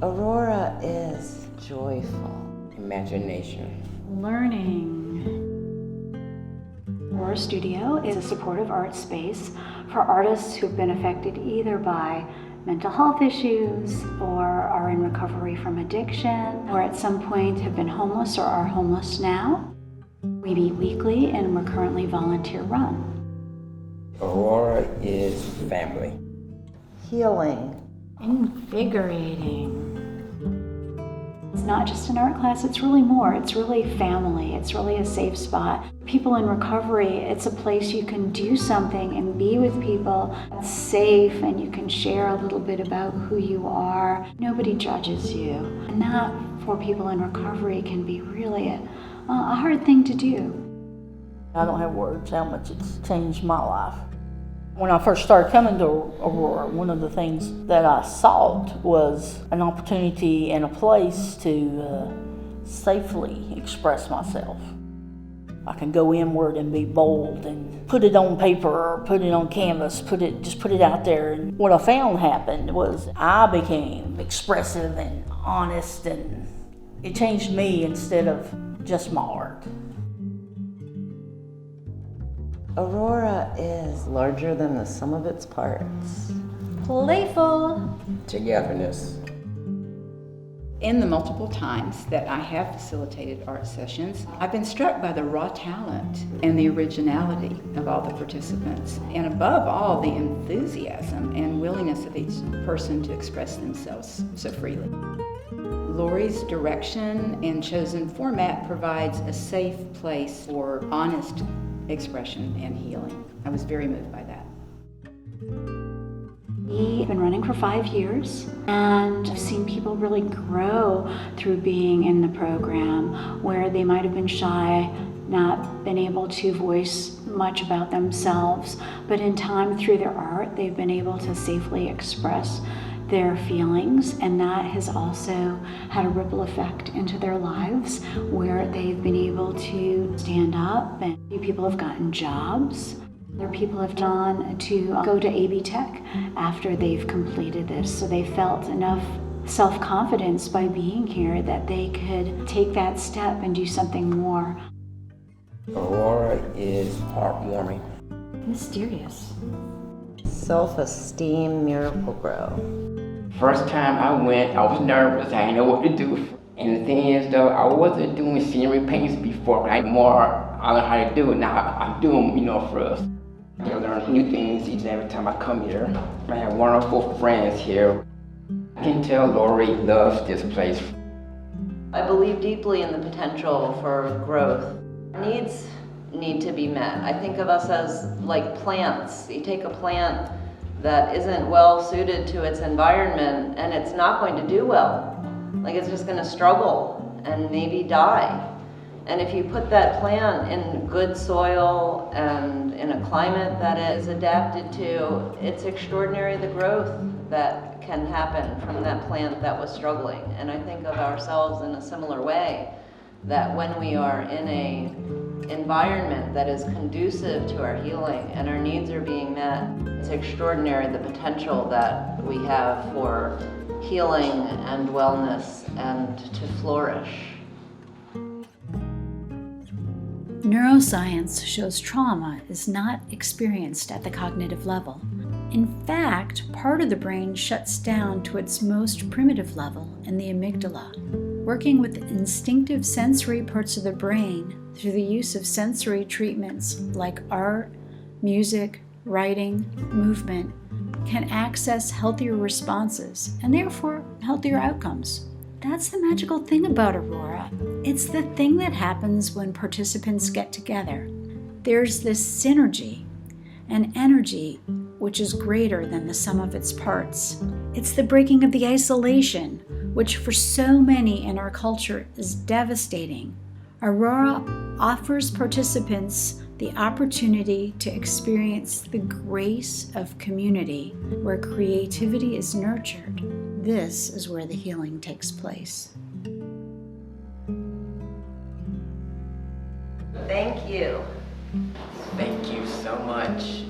Aurora is joyful. Imagination. Learning. Aurora Studio is a supportive art space for artists who've been affected either by mental health issues or are in recovery from addiction or at some point have been homeless or are homeless now. We meet weekly and we're currently volunteer run. Aurora is family. Healing. Invigorating. It's not just an art class, it's really more. It's really family. It's really a safe spot. People in recovery, it's a place you can do something and be with people. It's safe and you can share a little bit about who you are. Nobody judges you. And that, for people in recovery, can be really a hard thing to do. I don't have words how much it's changed my life. When I first started coming to Aurora, one of the things that I sought was an opportunity and a place to safely express myself. I can go inward and be bold and put it on paper or put it on canvas, just put it out there. And what I found happened was I became expressive and honest, and it changed me instead of just my art. Aurora is larger than the sum of its parts. Playful. Togetherness. In the multiple times that I have facilitated art sessions, I've been struck by the raw talent and the originality of all the participants, and above all, the enthusiasm and willingness of each person to express themselves so freely. Lori's direction and chosen format provides a safe place for honest expression and healing. I was very moved by that. We've been running for 5 years, and I've seen people really grow through being in the program where they might have been shy, not been able to voice much about themselves, but in time through their art, they've been able to safely express their feelings, and that has also had a ripple effect into their lives where they've been able to stand up, and few people have gotten jobs. Other people have gone to go to AB Tech after they've completed this, so they felt enough self-confidence by being here that they could take that step and do something more. Aurora is heartwarming. Mysterious. Self-esteem, Miracle-Gro. First time I went, I was nervous. I didn't know what to do. And the thing is, though, I wasn't doing scenery paintings before. I learned how to do it. Now I'm doing, first. I learn new things each and every time I come here. I have wonderful friends here. I can tell Lori loves this place. I believe deeply in the potential for growth. Needs need to be met. I think of us as like plants. You take a plant that isn't well suited to its environment and it's not going to do well. Like it's just going to struggle and maybe die. And if you put that plant in good soil and in a climate that is adapted to, it's extraordinary the growth that can happen from that plant that was struggling. And I think of ourselves in a similar way, that when we are in a environment that is conducive to our healing and our needs are being met, it's extraordinary the potential that we have for healing and wellness and to flourish. Neuroscience shows trauma is not experienced at the cognitive level. In fact, part of the brain shuts down to its most primitive level in the amygdala. Working with instinctive sensory parts of the brain through the use of sensory treatments like art, music, writing, movement can access healthier responses and therefore healthier outcomes. That's the magical thing about Aurora. It's the thing that happens when participants get together. There's this synergy, an energy which is greater than the sum of its parts. It's the breaking of the isolation, which for so many in our culture is devastating. Aurora offers participants the opportunity to experience the grace of community where creativity is nurtured. This is where the healing takes place. Thank you. Thank you so much.